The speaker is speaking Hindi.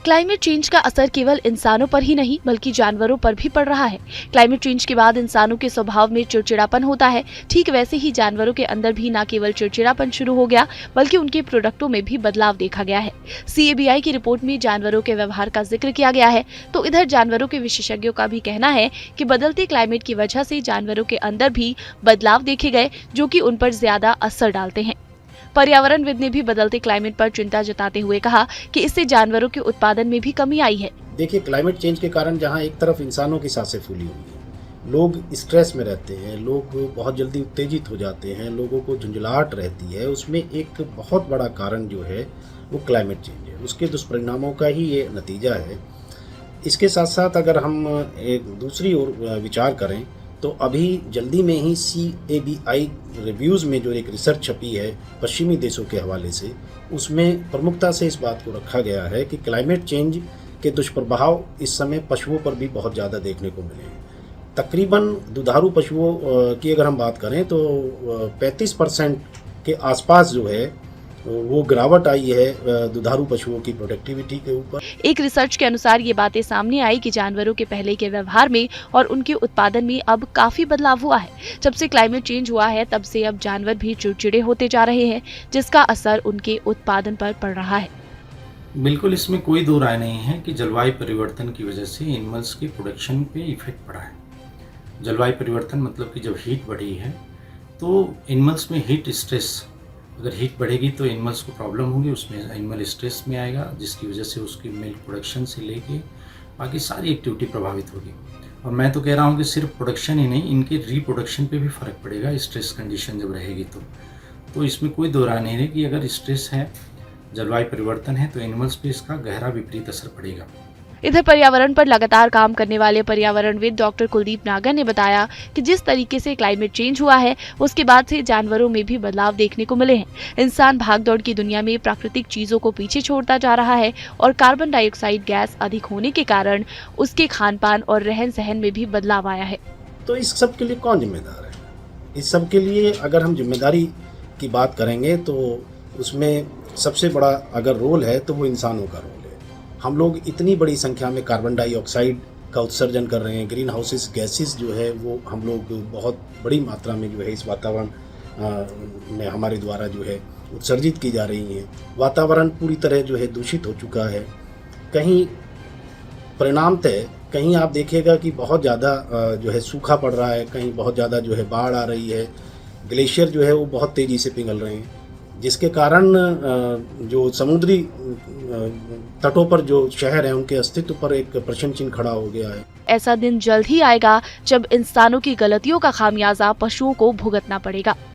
क्लाइमेट चेंज का असर केवल इंसानों पर ही नहीं बल्कि जानवरों पर भी पड़ रहा है। क्लाइमेट चेंज के बाद इंसानों के स्वभाव में चिड़चिड़ापन होता है, ठीक वैसे ही जानवरों के अंदर भी न केवल चिड़चिड़ापन शुरू हो गया बल्कि उनके प्रोडक्टों में भी बदलाव देखा गया है। CABI की रिपोर्ट में जानवरों के व्यवहार का जिक्र किया गया है, तो इधर जानवरों के विशेषज्ञों का भी कहना है कि बदलते क्लाइमेट की वजह से जानवरों के अंदर भी बदलाव देखे गए जो कि उन पर ज्यादा असर डालते हैं। पर्यावरणविद ने भी बदलते क्लाइमेट पर चिंता जताते हुए कहा कि इससे जानवरों के उत्पादन में भी कमी आई है। देखिए, क्लाइमेट चेंज के कारण जहां एक तरफ इंसानों की सांसें फूली हुई हैं, लोग स्ट्रेस में रहते हैं, लोग बहुत जल्दी उत्तेजित हो जाते हैं, लोगों को झुंझलाहट रहती है, उसमें एक बहुत बड़ा कारण जो है वो क्लाइमेट चेंज है। उसके दुष्परिणामों का ही ये नतीजा है। इसके साथ साथ अगर हम एक दूसरी ओर विचार करें तो अभी जल्दी में ही CABI रिव्यूज़ में जो एक रिसर्च छपी है पश्चिमी देशों के हवाले से, उसमें प्रमुखता से इस बात को रखा गया है कि क्लाइमेट चेंज के दुष्प्रभाव इस समय पशुओं पर भी बहुत ज़्यादा देखने को मिले हैं। तकरीबन दुधारू पशुओं की अगर हम बात करें तो 35% के आसपास जो है वो गिरावट आई है दुधारू पशुओं की प्रोडक्टिविटी के ऊपर। एक रिसर्च के अनुसार ये बातें सामने आई कि जानवरों के पहले के व्यवहार में और उनके उत्पादन में अब काफी बदलाव हुआ है। जब से क्लाइमेट चेंज हुआ है तब से अब जानवर भी चिड़चिड़े होते जा रहे हैं, जिसका असर उनके उत्पादन पर पड़ रहा है। बिल्कुल, इसमें कोई दो राय नहीं है कि जलवायु परिवर्तन की वजह से एनिमल्स के प्रोडक्शन पे इफेक्ट पड़ा है। जलवायु परिवर्तन मतलब कि जब हीट बढ़ी है तो एनिमल्स में हीट स्ट्रेस, अगर हीट बढ़ेगी तो एनिमल्स को प्रॉब्लम होगी, उसमें एनिमल स्ट्रेस में आएगा, जिसकी वजह से उसकी मिल्क प्रोडक्शन से लेके बाकी सारी एक्टिविटी प्रभावित होगी। और मैं तो कह रहा हूँ कि सिर्फ प्रोडक्शन ही नहीं, इनके रिप्रोडक्शन पे भी फ़र्क पड़ेगा स्ट्रेस कंडीशन जब रहेगी तो इसमें कोई दो राय नहीं है कि अगर स्ट्रेस है, जलवायु परिवर्तन है, तो एनिमल्स पे इसका गहरा विपरीत असर पड़ेगा। इधर पर्यावरण पर लगातार काम करने वाले पर्यावरणविद डॉक्टर कुलदीप नागर ने बताया कि जिस तरीके से क्लाइमेट चेंज हुआ है उसके बाद से जानवरों में भी बदलाव देखने को मिले हैं। इंसान भागदौड़ की दुनिया में प्राकृतिक चीजों को पीछे छोड़ता जा रहा है और कार्बन डाइऑक्साइड गैस अधिक होने के कारण उसके खान पान और रहन सहन में भी बदलाव आया है। तो इस सब के लिए कौन जिम्मेदार है? इस सब के लिए अगर हम जिम्मेदारी की बात करेंगे तो उसमें सबसे बड़ा अगर रोल है तो वो इंसानों का रोल है। हम लोग इतनी बड़ी संख्या में कार्बन डाइऑक्साइड का उत्सर्जन कर रहे हैं, ग्रीन हाउसेस गैसेस जो है वो हम लोग बहुत बड़ी मात्रा में जो है इस वातावरण में हमारे द्वारा जो है उत्सर्जित की जा रही हैं। वातावरण पूरी तरह जो है दूषित हो चुका है। कहीं परिणामतः कहीं आप देखिएगा कि बहुत ज़्यादा जो है सूखा पड़ रहा है, कहीं बहुत ज़्यादा जो है बाढ़ आ रही है, ग्लेशियर जो है वो बहुत तेज़ी से पिघल रहे हैं, जिसके कारण जो समुद्री तटों पर जो शहर हैं उनके अस्तित्व पर एक प्रश्न चिन्ह खड़ा हो गया है। ऐसा दिन जल्द ही आएगा जब इंसानों की गलतियों का खामियाजा पशुओं को भुगतना पड़ेगा।